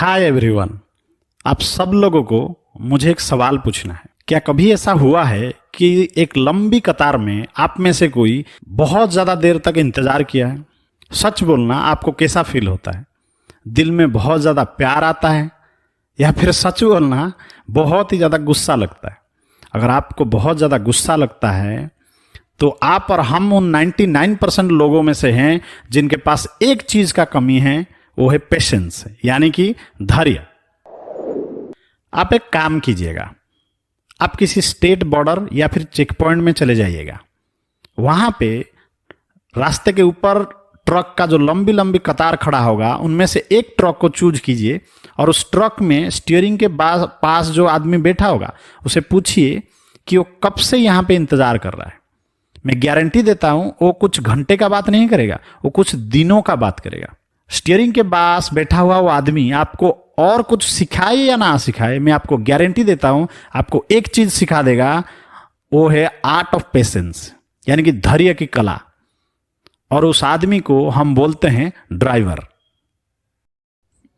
Hi everyone. आप सब लोगों को मुझे एक सवाल पूछना है। क्या कभी ऐसा हुआ है कि एक लंबी कतार में आप में से कोई बहुत ज़्यादा देर तक इंतज़ार किया है? सच बोलना, आपको कैसा फील होता है? दिल में बहुत ज़्यादा प्यार आता है या फिर सच बोलना बहुत ही ज़्यादा गुस्सा लगता है? अगर आपको बहुत ज़्यादा गुस्सा लगता है तो आप और हम उन 99% लोगों में से हैं जिनके पास एक चीज़ का कमी है, वो है पेशेंस, यानी कि धैर्य। आप एक काम कीजिएगा, आप किसी स्टेट बॉर्डर या फिर चेक पॉइंट में चले जाइएगा। वहां पे रास्ते के ऊपर ट्रक का जो लंबी लंबी कतार खड़ा होगा, उनमें से एक ट्रक को चूज कीजिए और उस ट्रक में स्टीयरिंग के पास जो आदमी बैठा होगा उसे पूछिए कि वो कब से यहां पे इंतजार कर रहा है। मैं गारंटी देता हूं वो कुछ घंटे का बात नहीं करेगा, वो कुछ दिनों का बात करेगा। स्टीयरिंग के पास बैठा हुआ वो आदमी आपको और कुछ सिखाए या ना सिखाए, मैं आपको गारंटी देता हूं आपको एक चीज सिखा देगा, वो है आर्ट ऑफ पेशेंस, यानी कि धैर्य की कला। और उस आदमी को हम बोलते हैं ड्राइवर।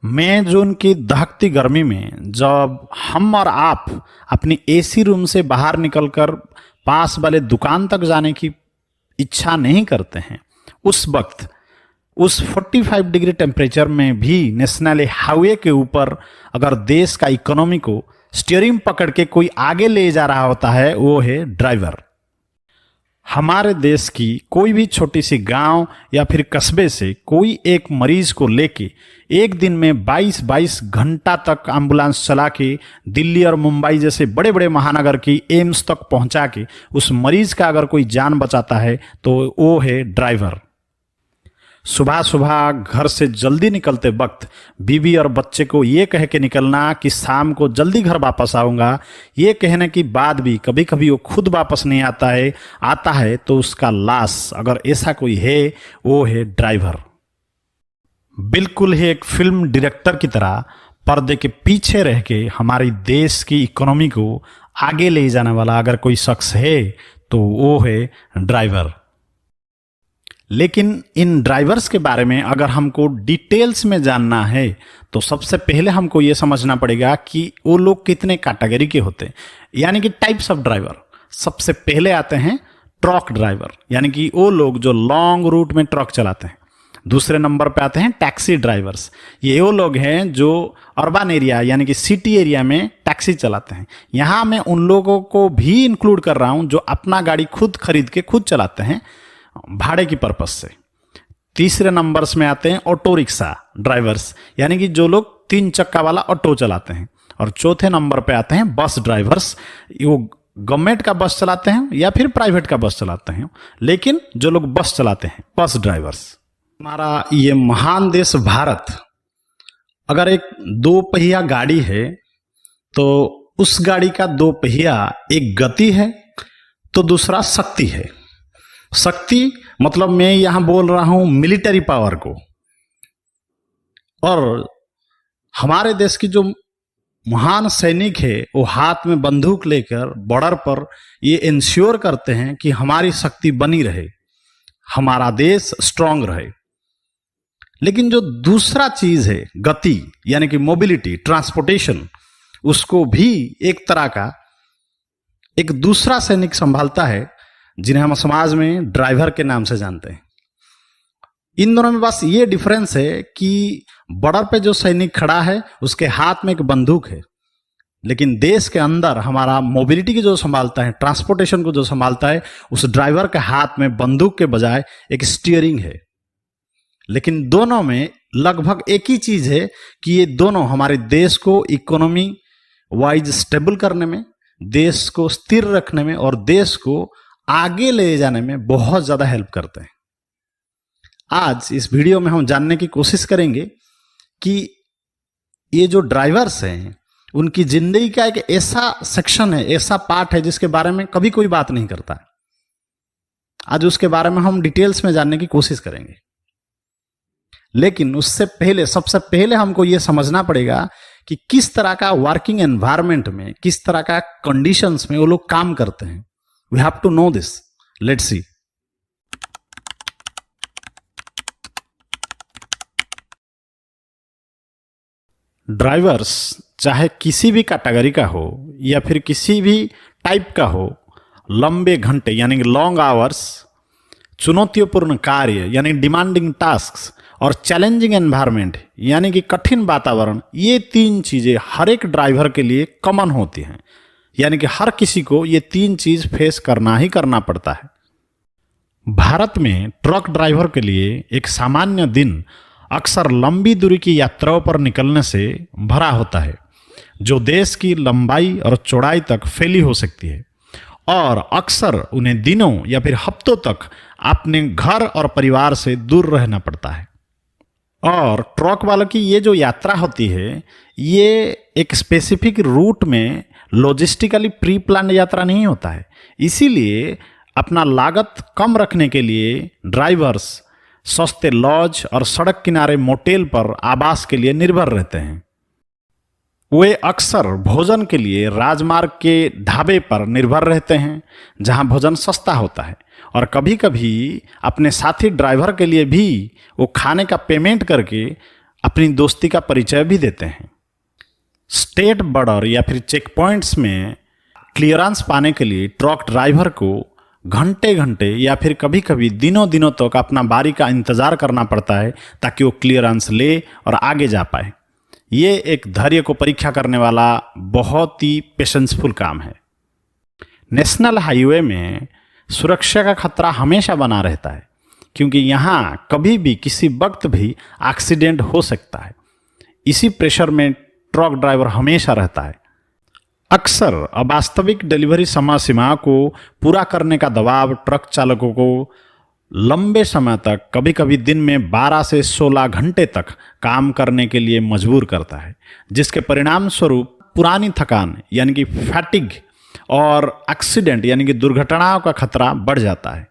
मई जून की दहकती गर्मी में जब हम और आप अपनी एसी रूम से बाहर निकलकर पास वाले दुकान तक जाने की इच्छा नहीं करते हैं, उस वक्त उस 45 डिग्री टेम्परेचर में भी नेशनल हाईवे के ऊपर अगर देश का इकोनॉमी को स्टीयरिंग पकड़ के कोई आगे ले जा रहा होता है, वो है ड्राइवर। हमारे देश की कोई भी छोटी सी गांव या फिर कस्बे से कोई एक मरीज को लेके एक दिन में 22-22 घंटा तक एम्बुलेंस चला के दिल्ली और मुंबई जैसे बड़े बड़े महानगर की एम्स तक पहुंचा के उस मरीज का अगर कोई जान बचाता है तो वो है ड्राइवर। सुबह सुबह घर से जल्दी निकलते वक्त बीवी और बच्चे को ये कह के निकलना कि शाम को जल्दी घर वापस आऊंगा, ये कहने के बाद भी कभी कभी वो खुद वापस नहीं आता है तो उसका लाश अगर ऐसा कोई है, वो है ड्राइवर। बिल्कुल ही एक फिल्म डायरेक्टर की तरह पर्दे के पीछे रह के हमारी देश की इकोनॉमी को आगे ले जाने वाला अगर कोई शख्स है तो वो है ड्राइवर। लेकिन इन ड्राइवर्स के बारे में अगर हमको डिटेल्स में जानना है तो सबसे पहले हमको ये समझना पड़ेगा कि वो लोग कितने कैटेगरी के होते हैं, यानी कि टाइप्स ऑफ ड्राइवर। सबसे पहले आते हैं ट्रक ड्राइवर, यानी कि वो लोग जो लॉन्ग रूट में ट्रक चलाते हैं। दूसरे नंबर पे आते हैं टैक्सी ड्राइवर्स, ये वो लोग हैं जो अर्बन एरिया यानी कि सिटी एरिया में टैक्सी चलाते हैं। यहाँ मैं उन लोगों को भी इंक्लूड कर रहा हूँ जो अपना गाड़ी खुद खरीद के खुद चलाते हैं भाड़े की पर्पस से। तीसरे नंबर्स में आते हैं ऑटो रिक्शा ड्राइवर्स, यानी कि जो लोग 3 चक्का वाला ऑटो चलाते हैं। और चौथे नंबर पे आते हैं बस ड्राइवर्स, वो गवर्नमेंट का बस चलाते हैं या फिर प्राइवेट का बस चलाते हैं, लेकिन जो लोग बस चलाते हैं बस ड्राइवर्स। हमारा ये महान देश भारत अगर एक 2 पहिया गाड़ी है तो उस गाड़ी का 2 पहिया एक गति है तो दूसरा शक्ति है। शक्ति मतलब मैं यहां बोल रहा हूं मिलिट्री पावर को। और हमारे देश की जो महान सैनिक है वो हाथ में बंदूक लेकर बॉर्डर पर ये इंश्योर करते हैं कि हमारी शक्ति बनी रहे, हमारा देश स्ट्रांग रहे। लेकिन जो दूसरा चीज है गति यानी कि मोबिलिटी ट्रांसपोर्टेशन, उसको भी एक तरह का एक दूसरा सैनिक संभालता है जिन्हें हम समाज में ड्राइवर के नाम से जानते हैं। इन दोनों में बस ये डिफरेंस है कि बॉर्डर पे जो सैनिक खड़ा है उसके हाथ में एक बंदूक है, लेकिन देश के अंदर हमारा मोबिलिटी की जो संभालता है, ट्रांसपोर्टेशन को जो संभालता है, उस ड्राइवर के हाथ में बंदूक के बजाय एक स्टीयरिंग है। लेकिन दोनों में लगभग एक ही चीज है कि ये दोनों हमारे देश को इकोनॉमी वाइज स्टेबल करने में, देश को स्थिर रखने में और देश को आगे ले जाने में बहुत ज्यादा हेल्प करते हैं। आज इस वीडियो में हम जानने की कोशिश करेंगे कि ये जो ड्राइवर्स हैं उनकी जिंदगी का एक ऐसा सेक्शन है, ऐसा पार्ट है जिसके बारे में कभी कोई बात नहीं करता। आज उसके बारे में हम डिटेल्स में जानने की कोशिश करेंगे। लेकिन उससे पहले सबसे पहले हमको यह समझना पड़ेगा कि किस तरह का वर्किंग एनवायरनमेंट में, किस तरह का कंडीशंस में वो लोग काम करते हैं। We have to know this. Let's see. Drivers चाहे किसी भी कैटेगरी का हो या फिर किसी भी टाइप का हो, लंबे घंटे यानी कि लॉन्ग आवर्स, चुनौतीपूर्ण कार्य यानी डिमांडिंग टास्क्स और चैलेंजिंग एनवायरनमेंट यानी कि कठिन वातावरण, ये तीन चीज़ें हर एक ड्राइवर के लिए कॉमन होती हैं। यानी कि हर किसी को ये तीन चीज़ फेस करना ही करना पड़ता है। भारत में ट्रक ड्राइवर के लिए एक सामान्य दिन अक्सर लंबी दूरी की यात्राओं पर निकलने से भरा होता है, जो देश की लंबाई और चौड़ाई तक फैली हो सकती है, और अक्सर उन्हें दिनों या फिर हफ्तों तक अपने घर और परिवार से दूर रहना पड़ता है। और ट्रक वालों की ये जो यात्रा होती है, ये एक स्पेसिफिक रूट में लॉजिस्टिकली प्री प्लान यात्रा नहीं होता है। इसीलिए अपना लागत कम रखने के लिए ड्राइवर्स सस्ते लॉज और सड़क किनारे मोटेल पर आवास के लिए निर्भर रहते हैं। वे अक्सर भोजन के लिए राजमार्ग के ढाबे पर निर्भर रहते हैं, जहां भोजन सस्ता होता है, और कभी कभी अपने साथी ड्राइवर के लिए भी वो खाने का पेमेंट करके अपनी दोस्ती का परिचय भी देते हैं। स्टेट बॉर्डर या फिर चेक पॉइंट्स में क्लियरेंस पाने के लिए ट्रक ड्राइवर को घंटे घंटे या फिर कभी कभी दिनों दिनों तक अपना बारी का इंतज़ार करना पड़ता है, ताकि वो क्लियरेंस ले और आगे जा पाए। ये एक धैर्य को परीक्षा करने वाला बहुत ही पेशेंसफुल काम है। नेशनल हाईवे में सुरक्षा का खतरा हमेशा बना रहता है, क्योंकि यहाँ कभी भी किसी वक्त भी एक्सीडेंट हो सकता है। इसी प्रेशर में ट्रक ड्राइवर हमेशा रहता है। अक्सर अवास्तविक डिलीवरी समय सीमाओं को पूरा करने का दबाव ट्रक चालकों को लंबे समय तक, कभी कभी दिन में 12 से 16 घंटे तक काम करने के लिए मजबूर करता है, जिसके परिणाम स्वरूप पुरानी थकान यानी कि फैटिग और एक्सीडेंट यानी कि दुर्घटनाओं का खतरा बढ़ जाता है।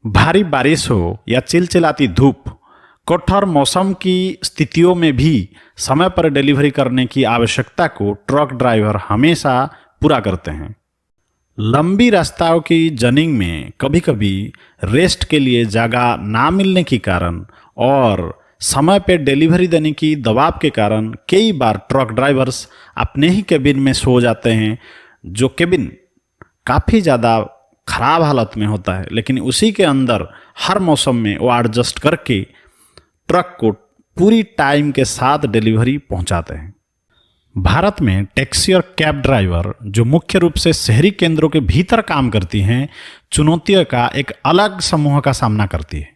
भारी बारिश हो या चिलचिलाती धूप, कठोर मौसम की स्थितियों में भी समय पर डिलीवरी करने की आवश्यकता को ट्रक ड्राइवर हमेशा पूरा करते हैं। लंबी रास्ताओं की जर्नी में कभी कभी रेस्ट के लिए जगह ना मिलने के कारण और समय पर डिलीवरी देने की दबाव के कारण कई बार ट्रक ड्राइवर्स अपने ही केबिन में सो जाते हैं, जो केबिन काफ़ी ज़्यादा खराब हालत में होता है, लेकिन उसी के अंदर हर मौसम में वो एडजस्ट करके ट्रक को पूरी टाइम के साथ डिलीवरी पहुंचाते हैं। भारत में टैक्सी और कैब ड्राइवर, जो मुख्य रूप से शहरी केंद्रों के भीतर काम करती हैं, चुनौतियों का एक अलग समूह का सामना करती है।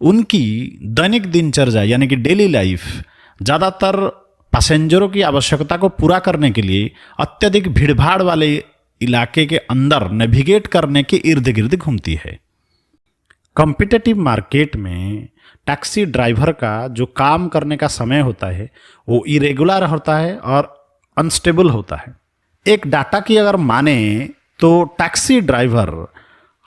उनकी दैनिक दिनचर्या यानी कि डेली लाइफ ज़्यादातर पैसेंजरों की आवश्यकता को पूरा करने के लिए अत्यधिक भीड़भाड़ वाले इलाके के अंदर नेविगेट करने के इर्द गिर्द घूमती है। कॉम्पिटिटिव मार्केट में टैक्सी ड्राइवर का जो काम करने का समय होता है वो इरेगुलर होता है और अनस्टेबल होता है। एक डाटा की अगर माने तो टैक्सी ड्राइवर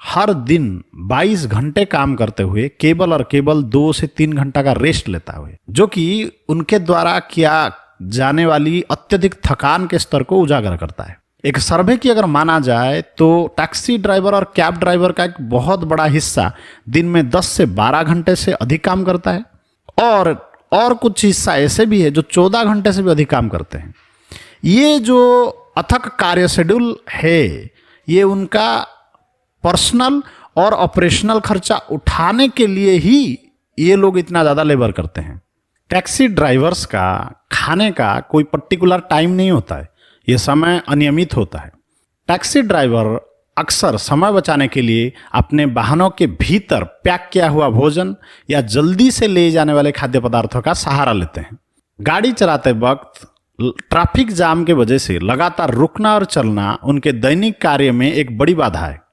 हर दिन 22 घंटे काम करते हुए केवल 2 से 3 घंटा का रेस्ट लेता हुए, जो कि उनके द्वारा किया जाने वाली अत्यधिक थकान के स्तर को उजागर करता है। एक सर्वे की अगर माना जाए तो टैक्सी ड्राइवर और कैब ड्राइवर का एक बहुत बड़ा हिस्सा दिन में 10 से 12 घंटे से अधिक काम करता है, और कुछ हिस्सा ऐसे भी है जो 14 घंटे से भी अधिक काम करते हैं। ये जो अथक कार्य शेड्यूल है, ये उनका पर्सनल और ऑपरेशनल खर्चा उठाने के लिए ही ये लोग इतना ज़्यादा लेबर करते हैं। टैक्सी ड्राइवर्स का खाने का कोई पर्टिकुलर टाइम नहीं होता है, ये समय अनियमित होता है। टैक्सी ड्राइवर अक्सर समय बचाने के लिए अपने वाहनों के भीतर पैक किया हुआ भोजन या जल्दी से ले जाने वाले खाद्य पदार्थों का सहारा लेते हैं। गाड़ी चलाते वक्त ट्रैफिक जाम के वजह से लगातार रुकना और चलना उनके दैनिक कार्य में एक बड़ी बाधा है।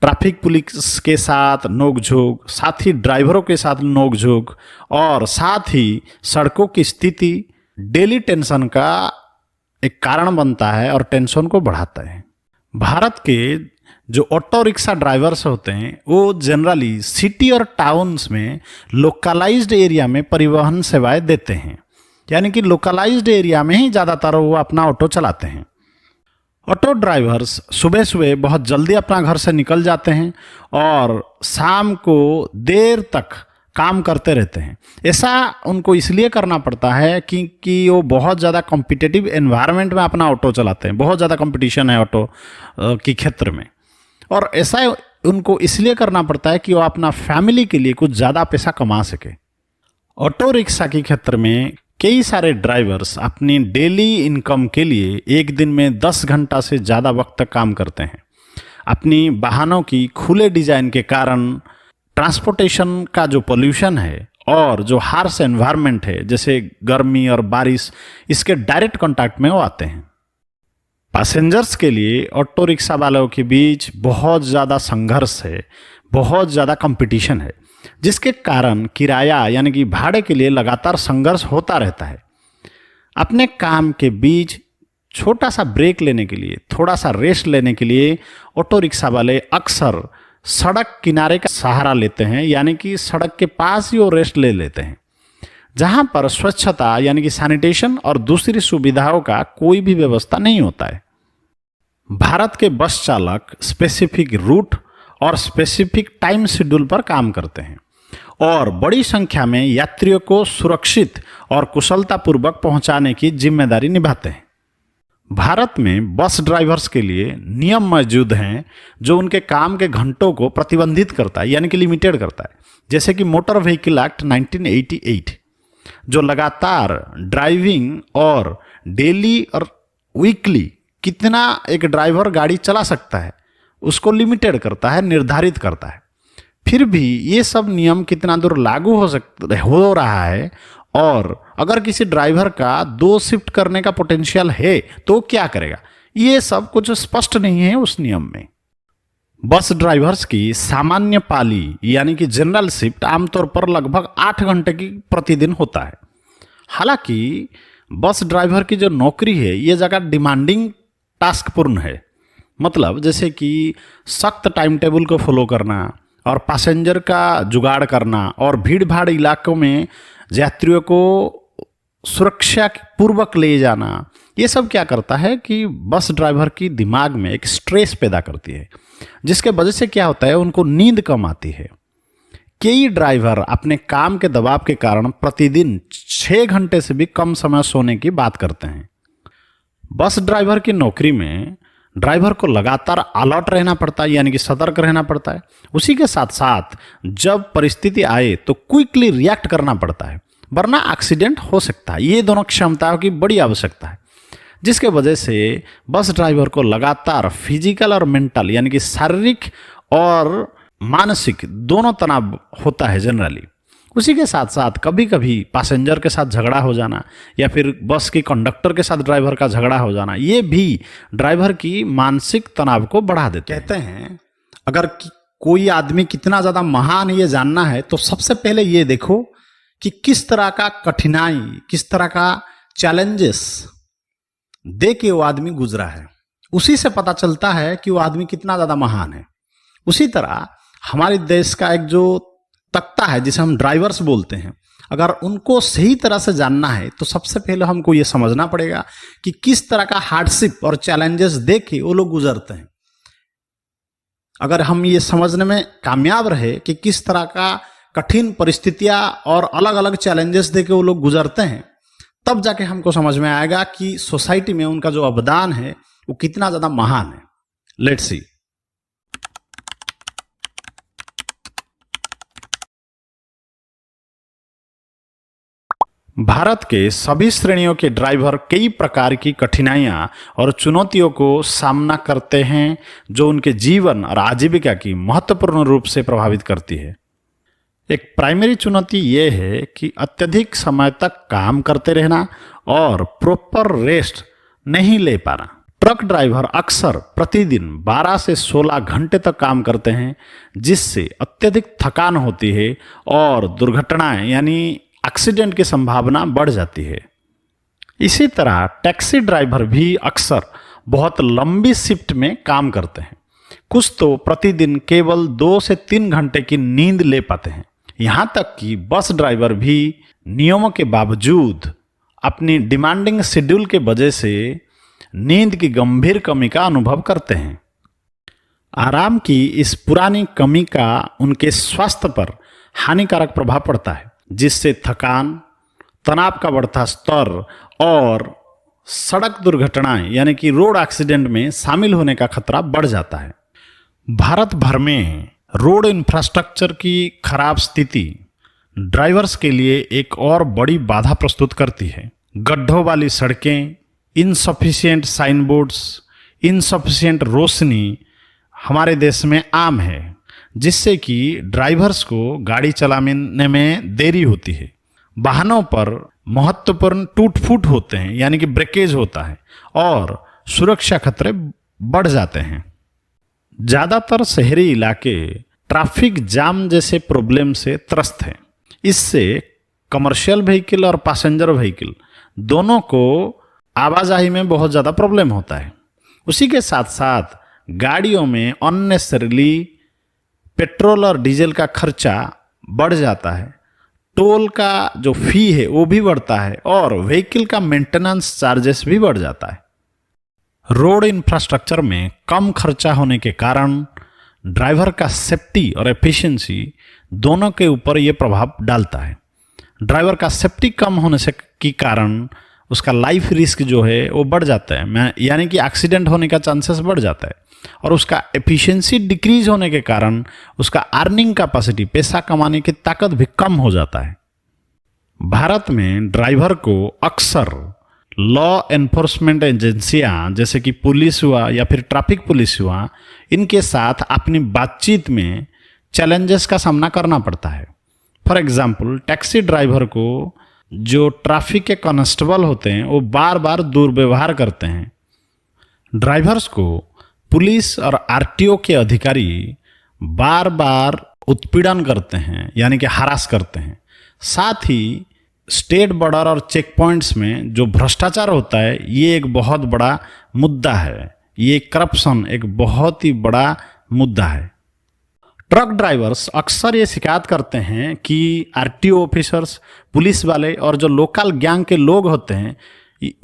ट्रैफिक पुलिस के साथ नोकझोंक, साथ ही ड्राइवरों के साथ नोकझोंक, और साथ ही सड़कों की स्थिति डेली टेंशन का एक कारण बनता है और टेंशन को बढ़ाता है। भारत के जो ऑटो रिक्शा ड्राइवर्स होते हैं वो जनरली सिटी और टाउन्स में लोकलाइज्ड एरिया में परिवहन सेवाएं देते हैं, यानी कि लोकलाइज्ड एरिया में ही ज़्यादातर वो अपना ऑटो चलाते हैं। ऑटो ड्राइवर्स सुबह सुबह बहुत जल्दी अपना घर से निकल जाते हैं और शाम को देर तक काम करते रहते हैं। ऐसा उनको इसलिए करना पड़ता है कि वो बहुत ज़्यादा कॉम्पिटिटिव एनवायरनमेंट में अपना ऑटो चलाते हैं, बहुत ज़्यादा कंपटीशन है ऑटो के क्षेत्र में। और ऐसा उनको इसलिए करना पड़ता है कि वो अपना फैमिली के लिए कुछ ज़्यादा पैसा कमा सके। ऑटो रिक्शा के क्षेत्र में कई सारे ड्राइवर्स अपनी डेली इनकम के लिए एक दिन में 10 घंटा से ज़्यादा वक्त तक काम करते हैं। अपनी वाहनों की खुले डिजाइन के कारण ट्रांसपोर्टेशन का जो पोल्यूशन है और जो हार्श एनवायरनमेंट है जैसे गर्मी और बारिश, इसके डायरेक्ट कांटेक्ट में वो आते हैं। पैसेंजर्स के लिए ऑटो रिक्शा वालों के बीच बहुत ज़्यादा संघर्ष है, बहुत ज़्यादा कंपटीशन है, जिसके कारण किराया यानी कि भाड़े के लिए लगातार संघर्ष होता रहता है। अपने काम के बीच छोटा सा ब्रेक लेने के लिए, थोड़ा सा रेस्ट लेने के लिए ऑटो रिक्शा वाले अक्सर सड़क किनारे का सहारा लेते हैं, यानी कि सड़क के पास ही वो रेस्ट ले लेते हैं, जहां पर स्वच्छता यानी कि सैनिटेशन और दूसरी सुविधाओं का कोई भी व्यवस्था नहीं होता है। भारत के बस चालक स्पेसिफिक रूट और स्पेसिफिक टाइम शेड्यूल पर काम करते हैं और बड़ी संख्या में यात्रियों को सुरक्षित और कुशलतापूर्वक पहुंचाने की जिम्मेदारी निभाते हैं। भारत में बस ड्राइवर्स के लिए नियम मौजूद हैं जो उनके काम के घंटों को प्रतिबंधित करता है, यानी कि लिमिटेड करता है, जैसे कि मोटर व्हीकल एक्ट 1988 जो लगातार ड्राइविंग और डेली और वीकली कितना एक ड्राइवर गाड़ी चला सकता है उसको लिमिटेड करता है, निर्धारित करता है। फिर भी ये सब नियम कितना दूर लागू हो रहा है और अगर किसी ड्राइवर का 2 शिफ्ट करने का पोटेंशियल है तो क्या करेगा, ये सब कुछ स्पष्ट नहीं है उस नियम में। बस ड्राइवर्स की सामान्य पाली यानी कि जनरल शिफ्ट आमतौर पर लगभग 8 घंटे की प्रतिदिन होता है। हालांकि बस ड्राइवर की जो नौकरी है ये जगह डिमांडिंग टास्क पूर्ण है, मतलब जैसे कि सख्त टाइम टेबल को फॉलो करना और पैसेंजर का जुगाड़ करना और भीड़ भाड़ इलाकों में यात्रियों को सुरक्षा पूर्वक ले जाना, ये सब क्या करता है कि बस ड्राइवर की दिमाग में एक स्ट्रेस पैदा करती है, जिसके वजह से क्या होता है उनको नींद कम आती है। कई ड्राइवर अपने काम के दबाव के कारण प्रतिदिन 6 घंटे से भी कम समय सोने की बात करते हैं। बस ड्राइवर की नौकरी में ड्राइवर को लगातार अलर्ट रहना पड़ता है, यानी कि सतर्क रहना पड़ता है। उसी के साथ साथ जब परिस्थिति आए तो क्विकली रिएक्ट करना पड़ता है, वरना एक्सीडेंट हो सकता है। ये दोनों क्षमताओं की बड़ी आवश्यकता है, जिसके वजह से बस ड्राइवर को लगातार फिजिकल और मेंटल यानी कि शारीरिक और मानसिक दोनों तनाव होता है जनरली। उसी के साथ साथ कभी कभी पैसेंजर के साथ झगड़ा हो जाना या फिर बस के कंडक्टर के साथ ड्राइवर का झगड़ा हो जाना, ये भी ड्राइवर की मानसिक तनाव को बढ़ा देते हैं। कहते हैं अगर कोई आदमी कितना ज़्यादा महान है ये जानना है तो सबसे पहले ये देखो कि किस तरह का कठिनाई, किस तरह का चैलेंजेस दे के वो आदमी गुजरा है, उसी से पता चलता है कि वो आदमी कितना ज़्यादा महान है। उसी तरह हमारे देश का एक जो तख्ता है जिसे हम ड्राइवर्स बोलते हैं, अगर उनको सही तरह से जानना है तो सबसे पहले हमको ये समझना पड़ेगा कि किस तरह का हार्डशिप और चैलेंजेस देके वो लोग गुजरते हैं। अगर हम ये समझने में कामयाब रहे कि किस तरह का कठिन परिस्थितियां और अलग अलग चैलेंजेस देके वो लोग गुजरते हैं, तब जाके हमको समझ में आएगा कि सोसाइटी में उनका जो अवदान है वो कितना ज्यादा महान है। Let's see. भारत के सभी श्रेणियों के ड्राइवर कई प्रकार की कठिनाइयां और चुनौतियों को सामना करते हैं जो उनके जीवन और आजीविका की महत्वपूर्ण रूप से प्रभावित करती है। एक प्राइमरी चुनौती ये है कि अत्यधिक समय तक काम करते रहना और प्रॉपर रेस्ट नहीं ले पाना। ट्रक ड्राइवर अक्सर प्रतिदिन 12 से 16 घंटे तक काम करते हैं, जिससे अत्यधिक थकान होती है और दुर्घटनाएं यानी एक्सीडेंट की संभावना बढ़ जाती है। इसी तरह टैक्सी ड्राइवर भी अक्सर बहुत लंबी शिफ्ट में काम करते हैं। कुछ तो प्रतिदिन केवल 2 से 3 घंटे की नींद ले पाते हैं। यहाँ तक कि बस ड्राइवर भी नियमों के बावजूद अपनी डिमांडिंग शेड्यूल के वजह से नींद की गंभीर कमी का अनुभव करते हैं। आराम की इस पुरानी कमी का उनके स्वास्थ्य पर हानिकारक प्रभाव पड़ता है, जिससे थकान, तनाव का बढ़ता स्तर और सड़क दुर्घटनाएं यानी कि रोड एक्सीडेंट में शामिल होने का खतरा बढ़ जाता है। भारत भर में रोड इंफ्रास्ट्रक्चर की खराब स्थिति ड्राइवर्स के लिए एक और बड़ी बाधा प्रस्तुत करती है। गड्ढों वाली सड़कें, इनसफिशिएंट साइन बोर्ड्स, इनसफिशिएंट रोशनी हमारे देश में आम है, जिससे कि ड्राइवर्स को गाड़ी चलाने में देरी होती है। वाहनों पर महत्वपूर्ण टूट फूट होते हैं यानी कि ब्रेकेज होता है और सुरक्षा खतरे बढ़ जाते हैं। ज़्यादातर शहरी इलाके ट्रैफिक जाम जैसे प्रॉब्लम से त्रस्त हैं। इससे कमर्शियल व्हीकल और पैसेंजर व्हीकल दोनों को आवाजाही में बहुत ज़्यादा प्रॉब्लम होता है। उसी के साथ साथ गाड़ियों में अननेसेसरीली पेट्रोल और डीजल का खर्चा बढ़ जाता है, टोल का जो फी है वो भी बढ़ता है और व्हीकल का मेंटेनेंस चार्जेस भी बढ़ जाता है। रोड इंफ्रास्ट्रक्चर में कम खर्चा होने के कारण ड्राइवर का सेफ्टी और एफिशिएंसी दोनों के ऊपर ये प्रभाव डालता है। ड्राइवर का सेफ्टी कम होने से के कारण उसका लाइफ रिस्क जो है वो बढ़ जाता है, यानी कि एक्सीडेंट होने का चांसेस बढ़ जाता है। और उसका एफिशिएंसी डिक्रीज होने के कारण उसका अर्निंग कैपेसिटी, पैसा कमाने की ताकत भी कम हो जाता है। भारत में ड्राइवर को अक्सर लॉ एनफोर्समेंट एजेंसियां जैसे कि पुलिस हुआ या फिर ट्रैफिक पुलिस हुआ, इनके साथ अपनी बातचीत में चैलेंजेस का सामना करना पड़ता है। फॉर एग्जाम्पल, टैक्सी ड्राइवर को जो ट्रैफिक के कांस्टेबल होते हैं वो बार बार दुर्व्यवहार करते हैं। ड्राइवर्स को पुलिस और आरटीओ के अधिकारी बार बार उत्पीड़न करते हैं यानी कि हरास करते हैं। साथ ही स्टेट बॉर्डर और चेक पॉइंट्स में जो भ्रष्टाचार होता है ये एक बहुत बड़ा मुद्दा है। ये करप्शन एक बहुत ही बड़ा मुद्दा है। ट्रक ड्राइवर्स अक्सर ये शिकायत करते हैं कि आरटीओ ऑफिसर्स, पुलिस वाले और जो लोकल गैंग के लोग होते हैं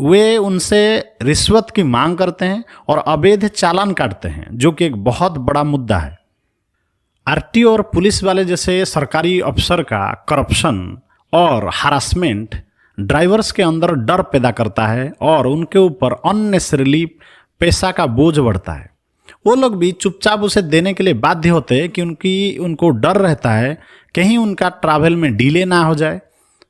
वे उनसे रिश्वत की मांग करते हैं और अवैध चालान काटते हैं, जो कि एक बहुत बड़ा मुद्दा है। आरटीओ और पुलिस वाले जैसे सरकारी अफसर का करप्शन और हरासमेंट ड्राइवर्स के अंदर डर पैदा करता है और उनके ऊपर अननेसेसरीली पैसा का बोझ बढ़ता है। वो लोग भी चुपचाप उसे देने के लिए बाध्य होते हैं कि उनको डर रहता है कहीं उनका ट्रैवल में डिले ना हो जाए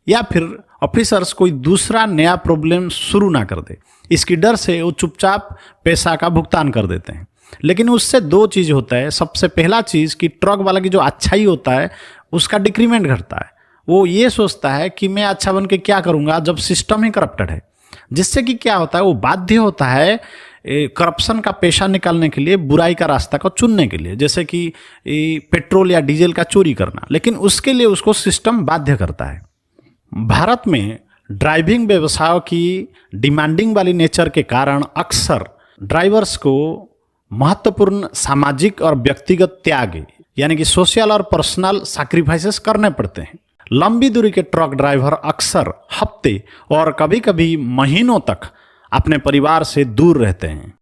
या फिर ऑफिसर्स कोई दूसरा नया प्रॉब्लम शुरू ना कर दे। इसकी डर से वो चुपचाप पैसा का भुगतान कर देते हैं। लेकिन उससे दो चीज़ होता है। सबसे पहला चीज़ कि ट्रक वाला की जो अच्छाई होता है उसका डिक्रीमेंट घटता है। वो ये सोचता है कि मैं अच्छा बन के क्या करूँगा जब सिस्टम ही करप्टेड है, जिससे कि क्या होता है वो बाध्य होता है करप्शन का पेशा निकालने के लिए, बुराई का रास्ता को चुनने के लिए, जैसे कि पेट्रोल या डीजल का चोरी करना। लेकिन उसके लिए उसको सिस्टम बाध्य करता है। भारत में ड्राइविंग व्यवसायों की डिमांडिंग वाली नेचर के कारण अक्सर ड्राइवर्स को महत्वपूर्ण सामाजिक और व्यक्तिगत त्याग यानी कि सोशल और पर्सनल सैक्रिफाइसेस करने पड़ते हैं। लंबी दूरी के ट्रक ड्राइवर अक्सर हफ्ते और कभी कभी महीनों तक अपने परिवार से दूर रहते हैं।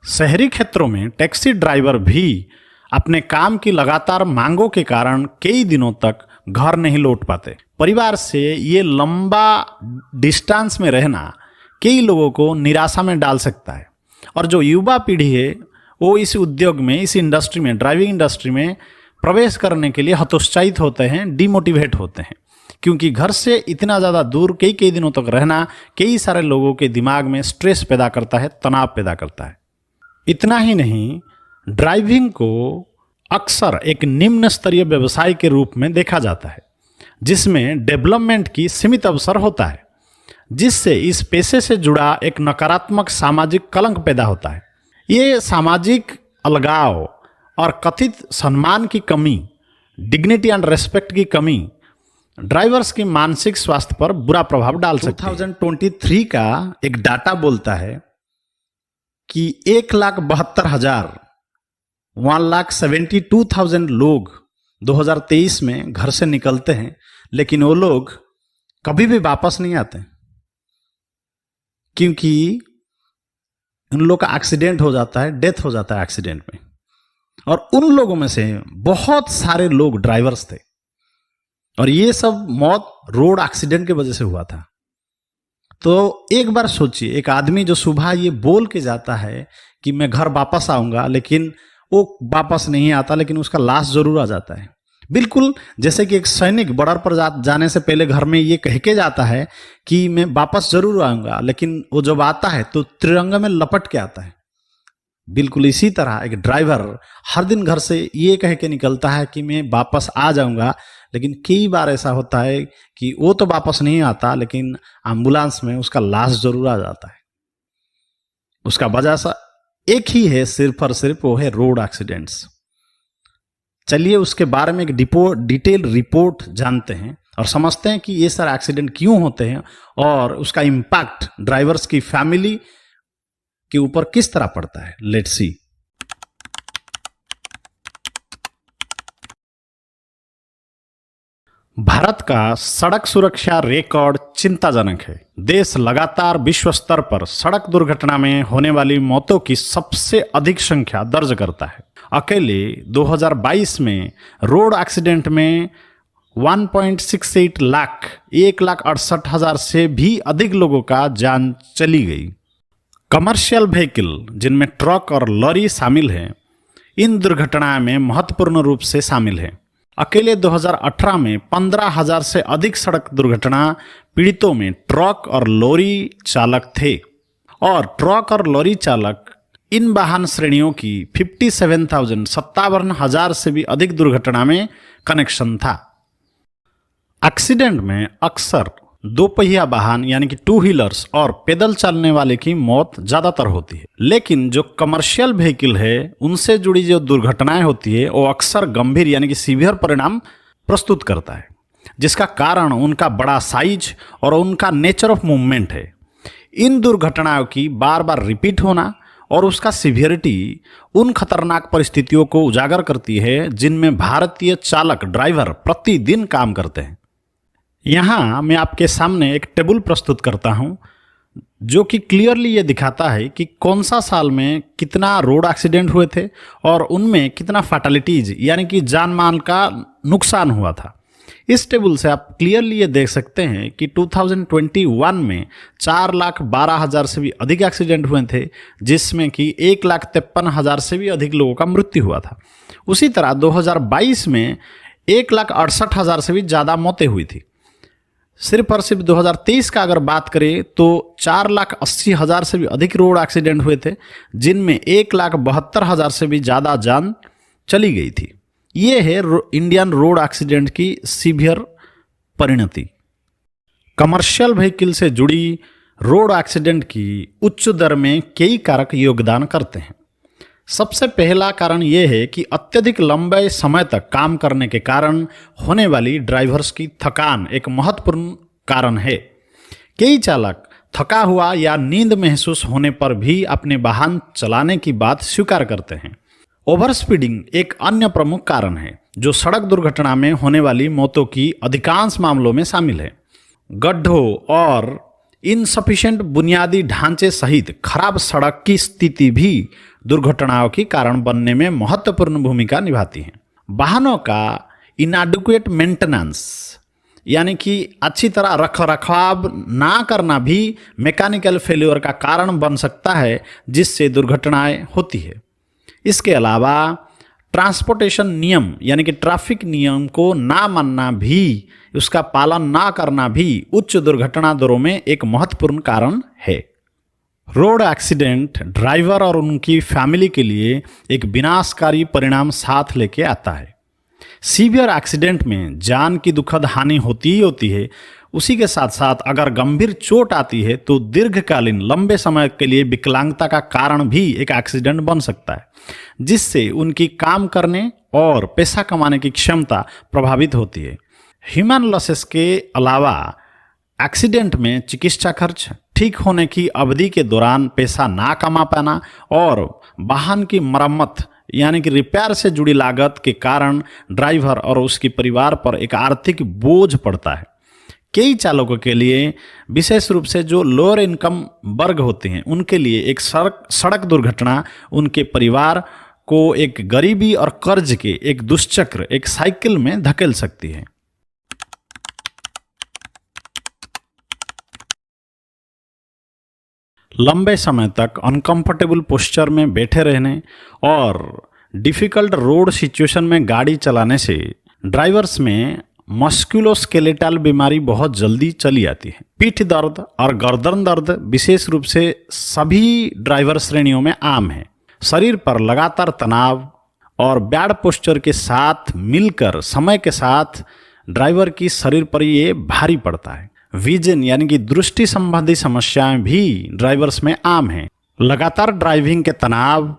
शहरी क्षेत्रों में टैक्सी ड्राइवर भी अपने काम की लगातार मांगों के कारण कई दिनों तक घर नहीं लौट पाते। परिवार से ये लंबा डिस्टेंस में रहना कई लोगों को निराशा में डाल सकता है और जो युवा पीढ़ी है वो इस उद्योग में, इस इंडस्ट्री में, ड्राइविंग इंडस्ट्री में प्रवेश करने के लिए हतोत्साहित होते हैं, डिमोटिवेट होते हैं, क्योंकि घर से इतना ज़्यादा दूर कई कई दिनों तक रहना कई सारे लोगों के दिमाग में स्ट्रेस पैदा करता है, तनाव पैदा करता है। इतना ही नहीं, ड्राइविंग को अक्सर एक निम्न स्तरीय व्यवसाय के रूप में देखा जाता है जिसमें डेवलपमेंट की सीमित अवसर होता है, जिससे इस पेशे से जुड़ा एक नकारात्मक सामाजिक कलंक पैदा होता है। ये सामाजिक अलगाव और कथित सम्मान की कमी, डिग्निटी एंड रेस्पेक्ट की कमी ड्राइवर्स की मानसिक स्वास्थ्य पर बुरा प्रभाव डाल सकती है। 2023 का एक डाटा बोलता है कि 1,72,000 लोग 2023 में घर से निकलते हैं, लेकिन वो लोग कभी भी वापस नहीं आते क्योंकि उन लोग का एक्सीडेंट हो जाता है, डेथ हो जाता है एक्सीडेंट में। और उन लोगों में से बहुत सारे लोग ड्राइवर्स थे और ये सब मौत रोड एक्सीडेंट की वजह से हुआ था। तो एक बार सोचिए, एक आदमी जो सुबह ये बोल के जाता है कि मैं घर वापस आऊंगा, लेकिन वो वापस नहीं आता, लेकिन उसका लाश जरूर आ जाता है। बिल्कुल जैसे कि एक सैनिक बॉर्डर पर जाने से पहले घर में ये कह के जाता है कि मैं वापस जरूर आऊंगा, लेकिन वो जब आता है तो तिरंगा में लपट के आता है। बिल्कुल इसी तरह एक ड्राइवर हर दिन घर से ये कह के निकलता है कि मैं वापस आ जाऊंगा, लेकिन कई बार ऐसा होता है कि वो तो वापस नहीं आता, लेकिन एम्बुलेंस में उसका लाश जरूर आ जाता है। उसका वजह सा एक ही है, सिर्फ और सिर्फ वो है रोड एक्सीडेंट्स। चलिए उसके बारे में एक डिटेल रिपोर्ट जानते हैं और समझते हैं कि ये सारे एक्सीडेंट क्यों होते हैं और उसका इम्पैक्ट ड्राइवर्स की फैमिली के ऊपर किस तरह पड़ता है। Let's see. भारत का सड़क सुरक्षा रिकॉर्ड चिंताजनक है। देश लगातार विश्व स्तर पर सड़क दुर्घटना में होने वाली मौतों की सबसे अधिक संख्या दर्ज करता है। अकेले 2022 में रोड एक्सीडेंट में 1.68 लाख 1,68,000 से भी अधिक लोगों का जान चली गई। कमर्शियल व्हीकल, जिनमें ट्रक और लॉरी शामिल हैं, इन दुर्घटनाओं में महत्वपूर्ण रूप से शामिल हैं। अकेले 2018 में 15,000 से अधिक सड़क दुर्घटना पीड़ितों में ट्रक और लॉरी चालक थे, और ट्रक और लॉरी चालक इन वाहन श्रेणियों की 57,000 से भी अधिक दुर्घटना में कनेक्शन था। एक्सीडेंट में अक्सर दो पहिया वाहन यानी कि टू व्हीलर्स और पैदल चलने वाले की मौत ज्यादातर होती है, लेकिन जो कमर्शियल व्हीकल है उनसे जुड़ी जो दुर्घटनाएं होती है वो अक्सर गंभीर यानी कि सीवियर परिणाम प्रस्तुत करता है, जिसका कारण उनका बड़ा साइज और उनका नेचर ऑफ मूवमेंट है। इन दुर्घटनाओं की बार बार रिपीट होना और उसका सीवियरिटी उन खतरनाक परिस्थितियों को उजागर करती है जिनमें भारतीय चालक ड्राइवर प्रतिदिन काम करते हैं। यहाँ मैं आपके सामने एक टेबल प्रस्तुत करता हूँ जो कि क्लियरली ये दिखाता है कि कौन सा साल में कितना रोड एक्सीडेंट हुए थे और उनमें कितना फैटलिटीज यानी कि जान माल का नुकसान हुआ था। इस टेबल से आप क्लियरली ये देख सकते हैं कि 2021 में 4,12,000 से भी अधिक एक्सीडेंट हुए थे, जिसमें कि 1,53,000 से भी अधिक लोगों का मृत्यु हुआ था। उसी तरह 2022 में 1,68,000 से भी ज़्यादा मौतें हुई थी। सिर्फ और सिर्फ 2023 का अगर बात करें तो 4,80,000 से भी अधिक रोड एक्सीडेंट हुए थे, जिनमें 1,72,000 से भी ज़्यादा जान चली गई थी। ये है इंडियन रोड एक्सीडेंट की सीवियर परिणति। कमर्शियल व्हीकल से जुड़ी रोड एक्सीडेंट की उच्च दर में कई कारक योगदान करते हैं। सबसे पहला कारण यह है कि अत्यधिक लंबे समय तक काम करने के कारण होने वाली ड्राइवर्स की थकान एक महत्वपूर्ण कारण है। कई चालक थका हुआ या नींद महसूस होने पर भी अपने वाहन चलाने की बात स्वीकार करते हैं। ओवर स्पीडिंग एक अन्य प्रमुख कारण है जो सड़क दुर्घटना में होने वाली मौतों की अधिकांश मामलों में शामिल है। गड्ढों और इनसफिशिएंट बुनियादी ढांचे सहित खराब सड़क की स्थिति भी दुर्घटनाओं की कारण बनने में महत्वपूर्ण भूमिका निभाती हैं। वाहनों का इनएडिक्वेट मेंटेनेंस यानी कि अच्छी तरह रखरखाव ना करना भी मैकेनिकल फेल्योर का कारण बन सकता है, जिससे दुर्घटनाएं होती है। इसके अलावा ट्रांसपोर्टेशन नियम यानी कि ट्रैफिक नियम को ना मानना भी, उसका पालन ना करना भी उच्च दुर्घटना दरों में एक महत्वपूर्ण कारण है। रोड एक्सीडेंट ड्राइवर और उनकी फैमिली के लिए एक विनाशकारी परिणाम साथ लेके आता है। सीवियर एक्सीडेंट में जान की दुखद हानि होती ही होती है, उसी के साथ साथ अगर गंभीर चोट आती है तो दीर्घकालीन लंबे समय के लिए विकलांगता का कारण भी एक एक्सीडेंट बन सकता है, जिससे उनकी काम करने और पैसा कमाने की क्षमता प्रभावित होती है। ह्यूमन लॉसेस के अलावा एक्सीडेंट में चिकित्सा खर्च, ठीक होने की अवधि के दौरान पैसा ना कमा पाना और वाहन की मरम्मत यानी कि रिपेयर से जुड़ी लागत के कारण ड्राइवर और उसके परिवार पर एक आर्थिक बोझ पड़ता है। कई चालकों के लिए, विशेष रूप से जो लोअर इनकम वर्ग होते हैं, उनके लिए एक सड़क दुर्घटना उनके परिवार को एक गरीबी और कर्ज के एक दुष्चक्र, एक साइकिल में धकेल सकती है। लंबे समय तक अनकंफर्टेबल पोस्चर में बैठे रहने और डिफ़िकल्ट रोड सिचुएशन में गाड़ी चलाने से ड्राइवर्स में मस्कुलोस्केलेटल बीमारी बहुत जल्दी चली आती है। पीठ दर्द और गर्दन दर्द विशेष रूप से सभी ड्राइवर श्रेणियों में आम है। शरीर पर लगातार तनाव और बैड पोस्चर के साथ मिलकर समय के साथ ड्राइवर की शरीर पर ये भारी पड़ता है। विजन यानी कि दृष्टि संबंधी समस्याएं भी ड्राइवर्स में आम हैं। लगातार ड्राइविंग के तनाव,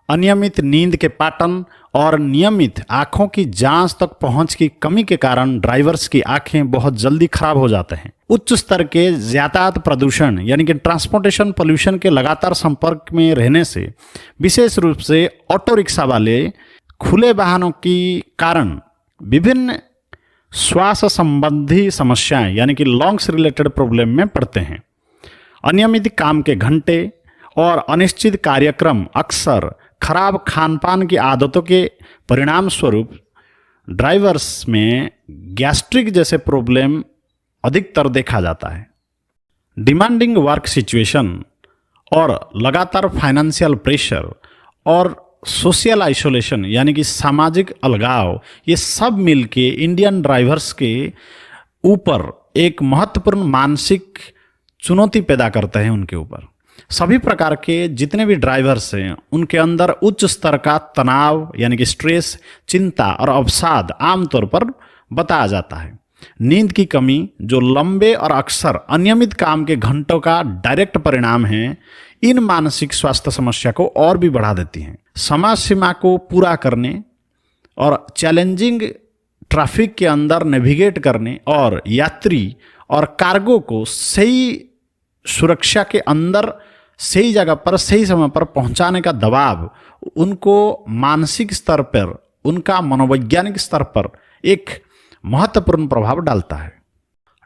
अनियमित नींद के पैटर्न और नियमित आंखों की जांच तक पहुंच की कमी के कारण ड्राइवर्स की आंखें बहुत जल्दी खराब हो जाते हैं। उच्च स्तर के यातायात प्रदूषण यानी कि ट्रांसपोर्टेशन पोल्यूशन के लगातार संपर्क में रहने से, विशेष रूप से ऑटो रिक्शा वाले खुले वाहनों के कारण विभिन्न श्वास संबंधी समस्याएं यानी कि लंग्स रिलेटेड प्रॉब्लम में पड़ते हैं। अनियमित काम के घंटे और अनिश्चित कार्यक्रम अक्सर खराब खान पान की आदतों के परिणाम स्वरूप ड्राइवर्स में गैस्ट्रिक जैसे प्रॉब्लम अधिकतर देखा जाता है। डिमांडिंग वर्क सिचुएशन और लगातार फाइनेंशियल प्रेशर और सोशल आइसोलेशन यानी कि सामाजिक अलगाव, ये सब मिलके इंडियन ड्राइवर्स के ऊपर एक महत्वपूर्ण मानसिक चुनौती पैदा करते हैं। उनके ऊपर सभी प्रकार के जितने भी ड्राइवर्स हैं उनके अंदर उच्च स्तर का तनाव यानी कि स्ट्रेस, चिंता और अवसाद आमतौर पर बताया जाता है। नींद की कमी जो लंबे और अक्सर अनियमित काम के घंटों का डायरेक्ट परिणाम है, इन मानसिक स्वास्थ्य समस्या को और भी बढ़ा देती हैं। समय सीमा को पूरा करने और चैलेंजिंग ट्रैफिक के अंदर नेविगेट करने और यात्री और कार्गो को सही सुरक्षा के अंदर सही जगह पर सही समय पर पहुंचाने का दबाव उनको मानसिक स्तर पर, उनका मनोवैज्ञानिक स्तर पर एक महत्वपूर्ण प्रभाव डालता है।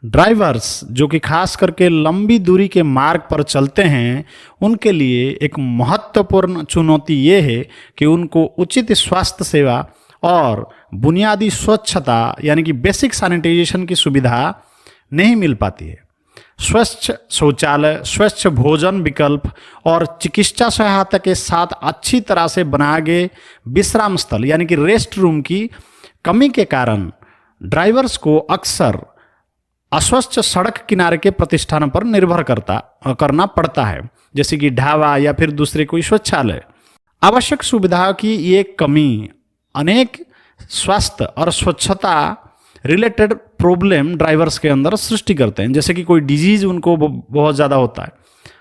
ड्राइवर्स जो कि खास करके लंबी दूरी के मार्ग पर चलते हैं, उनके लिए एक महत्वपूर्ण चुनौती ये है कि उनको उचित स्वास्थ्य सेवा और बुनियादी स्वच्छता यानी कि बेसिक सैनिटाइजेशन की सुविधा नहीं मिल पाती है। स्वच्छ शौचालय, स्वच्छ भोजन विकल्प और चिकित्सा सहायता के साथ अच्छी तरह से बनाए गए विश्राम स्थल यानी कि रेस्ट रूम की कमी के कारण ड्राइवर्स को अक्सर अस्वच्छ सड़क किनारे के प्रतिष्ठानों पर निर्भर करना पड़ता है, जैसे कि ढाबा या फिर दूसरे कोई शौचालय। आवश्यक सुविधाओं की ये कमी अनेक स्वास्थ्य और स्वच्छता रिलेटेड प्रॉब्लम ड्राइवर्स के अंदर सृष्टि करते हैं, जैसे कि कोई डिजीज उनको बहुत ज़्यादा होता है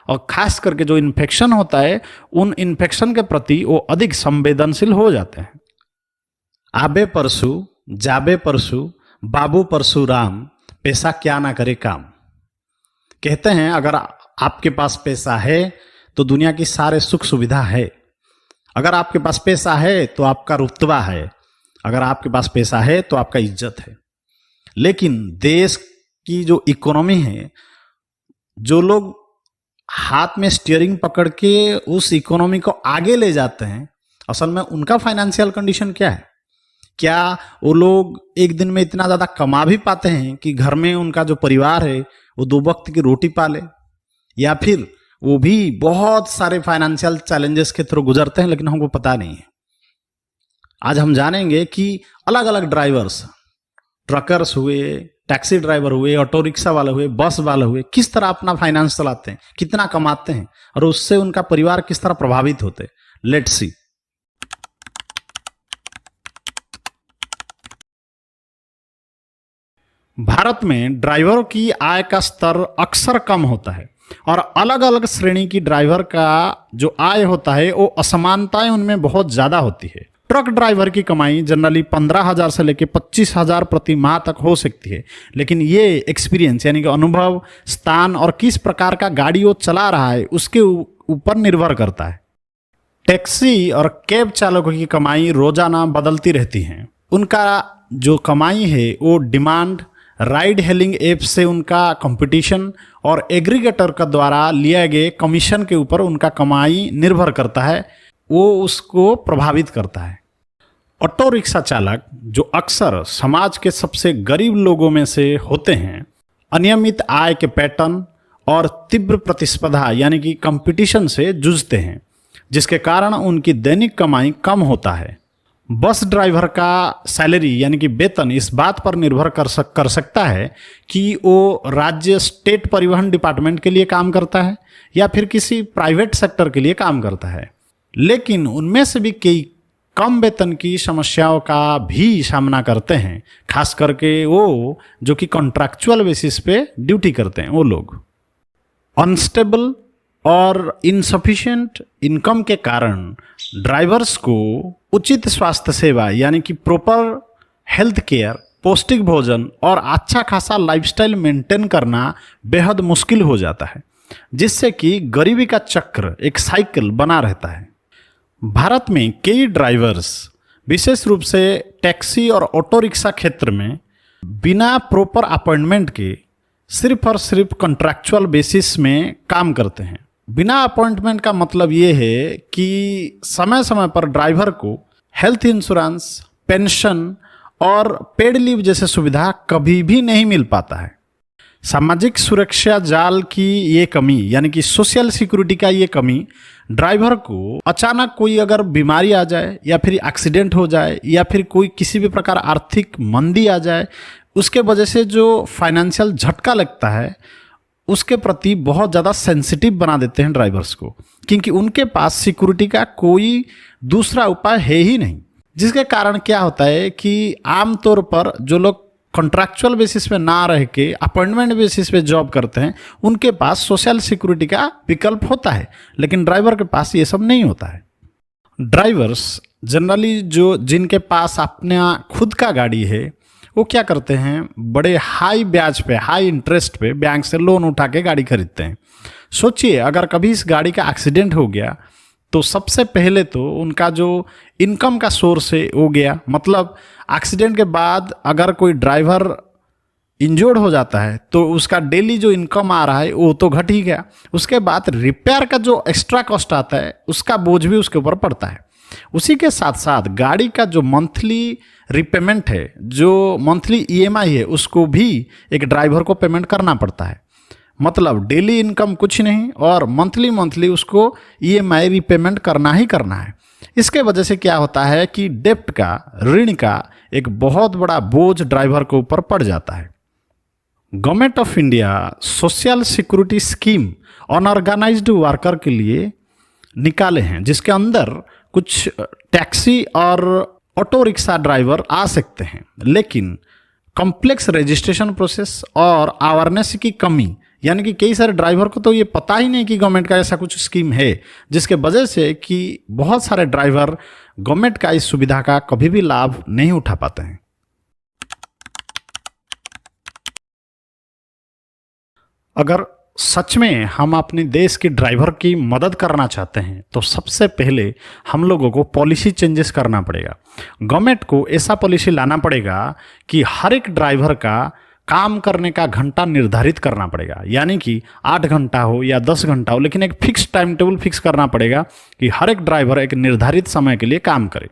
और खास करके जो इन्फेक्शन होता है, उन इन्फेक्शन के प्रति वो अधिक संवेदनशील हो जाते हैं। आबे परसू जाबे परसू बाबू परशुराम, पैसा क्या ना करे काम। कहते हैं अगर आपके पास पैसा है तो दुनिया की सारे सुख सुविधा है। अगर आपके पास पैसा है तो आपका रुतबा है। अगर आपके पास पैसा है तो आपका इज्जत है। लेकिन देश की जो इकोनॉमी है, जो लोग हाथ में स्टीयरिंग पकड़ के उस इकोनॉमी को आगे ले जाते हैं, असल में उनका फाइनेंशियल कंडीशन क्या है? क्या वो लोग एक दिन में इतना ज़्यादा कमा भी पाते हैं कि घर में उनका जो परिवार है वो 2 वक्त की रोटी पाले, या फिर वो भी बहुत सारे फाइनेंशियल चैलेंजेस के थ्रू गुजरते हैं लेकिन हमको पता नहीं है। आज हम जानेंगे कि अलग अलग ड्राइवर्स, ट्रकर्स हुए, टैक्सी ड्राइवर हुए, ऑटो रिक्शा वाले हुए, बस वाले हुए, किस तरह अपना फाइनेंस चलाते हैं, कितना कमाते हैं और उससे उनका परिवार किस तरह प्रभावित होते हैं। Let's see. भारत में ड्राइवरों की आय का स्तर अक्सर कम होता है और अलग अलग श्रेणी की ड्राइवर का जो आय होता है वो असमानताएं उनमें बहुत ज़्यादा होती है। ट्रक ड्राइवर की कमाई जनरली 15,000 से लेकर 25,000 प्रति माह तक हो सकती है, लेकिन ये एक्सपीरियंस यानी कि अनुभव, स्थान और किस प्रकार का गाड़ी वो चला रहा है उसके ऊपर निर्भर करता है। टैक्सी और कैब चालकों की कमाई रोजाना बदलती रहती है। उनका जो कमाई है वो डिमांड, राइड हेलिंग ऐप से उनका कंपटीशन और एग्रीगेटर का द्वारा लिया गए कमीशन के ऊपर उनका कमाई निर्भर करता है, वो उसको प्रभावित करता है। ऑटो रिक्शा चालक जो अक्सर समाज के सबसे गरीब लोगों में से होते हैं, अनियमित आय के पैटर्न और तीव्र प्रतिस्पर्धा यानी कि कंपटीशन से जूझते हैं, जिसके कारण उनकी दैनिक कमाई कम होता है। बस ड्राइवर का सैलरी यानी कि वेतन इस बात पर निर्भर कर सकता है कि वो राज्य स्टेट परिवहन डिपार्टमेंट के लिए काम करता है या फिर किसी प्राइवेट सेक्टर के लिए काम करता है। लेकिन उनमें से भी कई कम वेतन की समस्याओं का भी सामना करते हैं, खास करके वो जो कि कॉन्ट्रैक्चुअल बेसिस पे ड्यूटी करते हैं वो लोग। अनस्टेबल और इनसफिशिएंट इनकम के कारण ड्राइवर्स को उचित स्वास्थ्य सेवा यानी कि प्रॉपर हेल्थ केयर, पौष्टिक भोजन और अच्छा खासा लाइफस्टाइल मेंटेन करना बेहद मुश्किल हो जाता है, जिससे कि गरीबी का चक्र, एक साइकिल बना रहता है। भारत में कई ड्राइवर्स विशेष रूप से टैक्सी और ऑटो रिक्शा क्षेत्र में बिना प्रॉपर अपॉइंटमेंट के सिर्फ और सिर्फ कॉन्ट्रैक्चुअल बेसिस में काम करते हैं। बिना अपॉइंटमेंट का मतलब ये है कि समय समय पर ड्राइवर को हेल्थ इंश्योरेंस, पेंशन और पेड लीव जैसे सुविधा कभी भी नहीं मिल पाता है। सामाजिक सुरक्षा जाल की ये कमी यानी कि सोशल सिक्योरिटी का ये कमी ड्राइवर को अचानक कोई अगर बीमारी आ जाए या फिर एक्सीडेंट हो जाए या फिर कोई किसी भी प्रकार आर्थिक मंदी आ जाए, उसके वजह से जो फाइनेंशियल झटका लगता है उसके प्रति बहुत ज़्यादा सेंसिटिव बना देते हैं ड्राइवर्स को, क्योंकि उनके पास सिक्योरिटी का कोई दूसरा उपाय है ही नहीं। जिसके कारण क्या होता है कि आमतौर पर जो लोग कॉन्ट्रैक्चुअल बेसिस पे ना रह के अपॉइंटमेंट बेसिस पे जॉब करते हैं, उनके पास सोशल सिक्योरिटी का विकल्प होता है, लेकिन ड्राइवर के पास ये सब नहीं होता है। ड्राइवर्स जनरली जिनके पास अपना खुद का गाड़ी है वो क्या करते हैं, बड़े हाई ब्याज पे, हाई इंटरेस्ट पे बैंक से लोन उठा के गाड़ी खरीदते हैं। सोचिए अगर कभी इस गाड़ी का एक्सीडेंट हो गया तो सबसे पहले तो उनका जो इनकम का सोर्स है वो गया। मतलब एक्सीडेंट के बाद अगर कोई ड्राइवर इंजर्ड हो जाता है तो उसका डेली जो इनकम आ रहा है वो तो घट ही गया। उसके बाद रिपेयर का जो एक्स्ट्रा कॉस्ट आता है उसका बोझ भी उसके ऊपर पड़ता है। उसी के साथ साथ गाड़ी का जो मंथली रिपेमेंट है, जो मंथली ईएमआई है, उसको भी एक ड्राइवर को पेमेंट करना पड़ता है। मतलब डेली इनकम कुछ नहीं और मंथली उसको ईएमआई रिपेमेंट करना ही करना है। इसके वजह से क्या होता है कि डेप्ट का, ऋण का एक बहुत बड़ा बोझ ड्राइवर के ऊपर पड़ जाता है। Government of India social security scheme unorganised worker के लिए निकाले हैं, जिसके अंदर कुछ टैक्सी और ऑटो रिक्शा ड्राइवर आ सकते हैं, लेकिन कॉम्प्लेक्स रजिस्ट्रेशन प्रोसेस और अवेयरनेस की कमी यानी कि कई सारे ड्राइवर को तो ये पता ही नहीं कि गवर्नमेंट का ऐसा कुछ स्कीम है, जिसके वजह से कि बहुत सारे ड्राइवर गवर्नमेंट का इस सुविधा का कभी भी लाभ नहीं उठा पाते हैं। अगर सच में हम अपने देश के ड्राइवर की मदद करना चाहते हैं तो सबसे पहले हम लोगों को पॉलिसी चेंजेस करना पड़ेगा। गवर्नमेंट को ऐसा पॉलिसी लाना पड़ेगा कि हर एक ड्राइवर का काम करने का घंटा निर्धारित करना पड़ेगा, यानी कि 8 घंटा हो या 10 घंटा हो, लेकिन एक फिक्स टाइम टेबल फिक्स करना पड़ेगा कि हर एक ड्राइवर एक निर्धारित समय के लिए काम करे।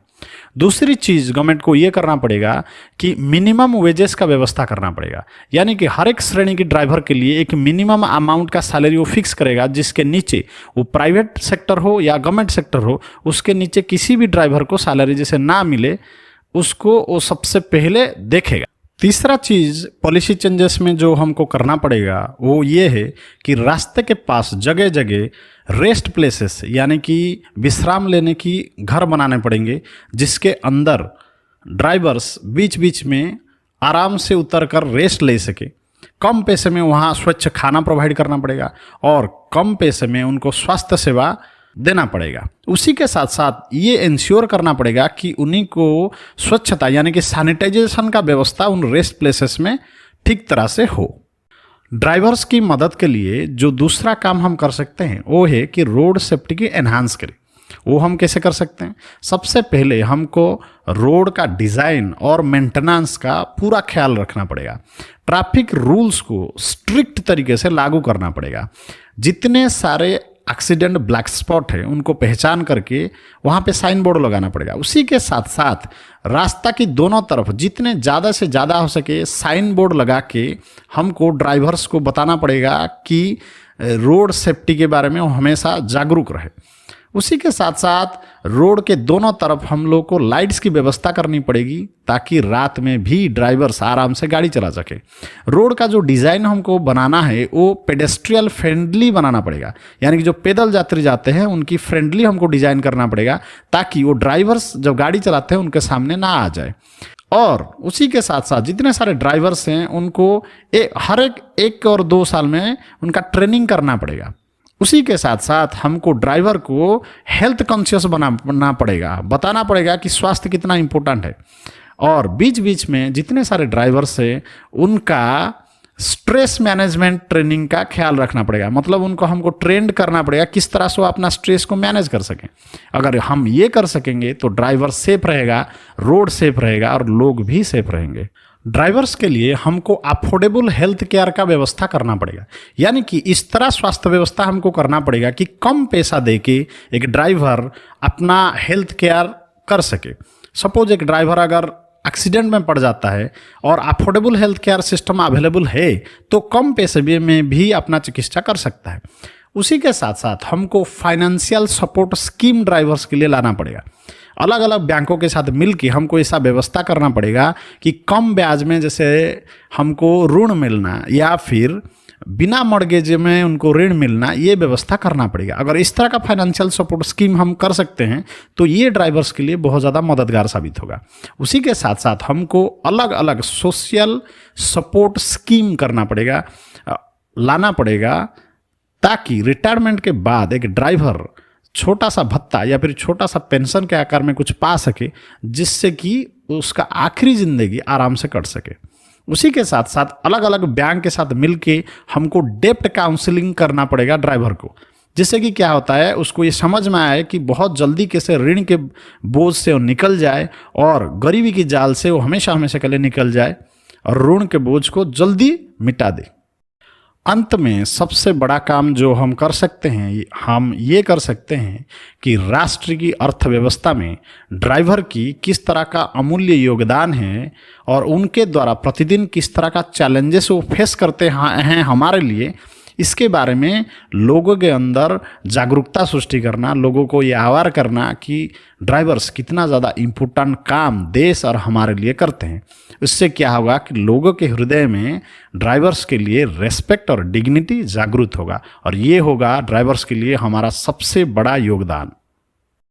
दूसरी चीज़ गवर्नमेंट को ये करना पड़ेगा कि मिनिमम वेजेस का व्यवस्था करना पड़ेगा, यानी कि हर एक श्रेणी के ड्राइवर के लिए एक मिनिमम अमाउंट का सैलरी वो फिक्स करेगा, जिसके नीचे वो प्राइवेट सेक्टर हो या गवर्नमेंट सेक्टर हो, उसके नीचे किसी भी ड्राइवर को सैलरी जैसे ना मिले उसको वो सबसे पहले देखेगा। तीसरा चीज़ पॉलिसी चेंजेस में जो हमको करना पड़ेगा वो ये है कि रास्ते के पास जगह जगह रेस्ट प्लेसेस यानी कि विश्राम लेने की घर बनाने पड़ेंगे, जिसके अंदर ड्राइवर्स बीच बीच में आराम से उतर कर रेस्ट ले सके। कम पैसे में वहाँ स्वच्छ खाना प्रोवाइड करना पड़ेगा और कम पैसे में उनको स्वास्थ्य सेवा देना पड़ेगा। उसी के साथ साथ ये इंश्योर करना पड़ेगा कि उन्हीं को स्वच्छता यानी कि सैनिटाइजेशन का व्यवस्था उन रेस्ट प्लेसेस में ठीक तरह से हो। ड्राइवर्स की मदद के लिए जो दूसरा काम हम कर सकते हैं वो है कि रोड सेफ्टी की एनहांस करें। वो हम कैसे कर सकते हैं? सबसे पहले हमको रोड का डिज़ाइन और मेंटेनेंस का पूरा ख्याल रखना पड़ेगा। ट्रैफिक रूल्स को स्ट्रिक्ट तरीके से लागू करना पड़ेगा। जितने सारे एक्सीडेंट ब्लैक स्पॉट है उनको पहचान करके वहाँ पे साइन बोर्ड लगाना पड़ेगा। उसी के साथ साथ रास्ता की दोनों तरफ जितने ज़्यादा से ज़्यादा हो सके साइन बोर्ड लगा के हमको ड्राइवर्स को बताना पड़ेगा कि रोड सेफ्टी के बारे में वो हमेशा जागरूक रहे। उसी के साथ साथ रोड के दोनों तरफ हम लोग को लाइट्स की व्यवस्था करनी पड़ेगी ताकि रात में भी ड्राइवर्स आराम से गाड़ी चला सके। रोड का जो डिज़ाइन हमको बनाना है वो पेडेस्ट्रियल फ्रेंडली बनाना पड़ेगा, यानी कि जो पैदल यात्री जाते हैं उनकी फ्रेंडली हमको डिज़ाइन करना पड़ेगा ताकि वो ड्राइवर्स जब गाड़ी चलाते हैं उनके सामने ना आ जाए। और उसी के साथ साथ जितने सारे ड्राइवर्स हैं उनको हर एक और 2 साल में उनका ट्रेनिंग करना पड़ेगा। उसी के साथ साथ हमको ड्राइवर को हेल्थ कॉन्शियस बनाना पड़ेगा, बताना पड़ेगा कि स्वास्थ्य कितना इम्पोर्टेंट है। और बीच बीच में जितने सारे ड्राइवर्स हैं उनका स्ट्रेस मैनेजमेंट ट्रेनिंग का ख्याल रखना पड़ेगा, मतलब उनको हमको ट्रेंड करना पड़ेगा किस तरह से वो अपना स्ट्रेस को मैनेज कर सकें। अगर हम ये कर सकेंगे तो ड्राइवर सेफ रहेगा, रोड सेफ रहेगा और लोग भी सेफ रहेंगे। ड्राइवर्स के लिए हमको अफोर्डेबल हेल्थ केयर का व्यवस्था करना पड़ेगा, यानी कि इस तरह स्वास्थ्य व्यवस्था हमको करना पड़ेगा कि कम पैसा देके एक ड्राइवर अपना हेल्थ केयर कर सके। सपोज एक ड्राइवर अगर एक्सीडेंट में पड़ जाता है और affordable health care system available है तो कम पैसे में भी अपना चिकित्सा कर सकता है। उसी के साथ साथ हमको फाइनेंशियल सपोर्ट स्कीम ड्राइवर्स के लिए लाना पड़ेगा। अलग अलग बैंकों के साथ मिलकर हमको ऐसा व्यवस्था करना पड़ेगा कि कम ब्याज में जैसे हमको ऋण मिलना या फिर बिना मॉर्गेज में उनको ऋण मिलना, ये व्यवस्था करना पड़ेगा। अगर इस तरह का फाइनेंशियल सपोर्ट स्कीम हम कर सकते हैं तो ये ड्राइवर्स के लिए बहुत ज़्यादा मददगार साबित होगा। उसी के साथ साथ हमको अलग अलग सोशल सपोर्ट स्कीम करना पड़ेगा, लाना पड़ेगा, ताकि रिटायरमेंट के बाद एक ड्राइवर छोटा सा भत्ता या फिर छोटा सा पेंशन के आकार में कुछ पा सके, जिससे कि उसका आखिरी ज़िंदगी आराम से कट सके। उसी के साथ साथ अलग अलग बैंक के साथ मिलके हमको डेप्ट काउंसलिंग करना पड़ेगा ड्राइवर को, जिससे कि क्या होता है उसको ये समझ में आए कि बहुत जल्दी कैसे ऋण के बोझ से वो निकल जाए और गरीबी की जाल से वो हमेशा हमेशा के लिए निकल जाए और ऋण के बोझ को जल्दी मिटा दे। अंत में सबसे बड़ा काम जो हम कर सकते हैं, हम ये कर सकते हैं कि राष्ट्र की अर्थव्यवस्था में ड्राइवर की किस तरह का अमूल्य योगदान है और उनके द्वारा प्रतिदिन किस तरह का चैलेंजेस वो फेस करते हैं हमारे लिए, इसके बारे में लोगों के अंदर जागरूकता सृष्टि करना, लोगों को ये आवार करना कि ड्राइवर्स कितना ज़्यादा इम्पोर्टेंट काम देश और हमारे लिए करते हैं। इससे क्या होगा कि लोगों के हृदय में ड्राइवर्स के लिए रेस्पेक्ट और डिग्निटी जागृत होगा और ये होगा ड्राइवर्स के लिए हमारा सबसे बड़ा योगदान।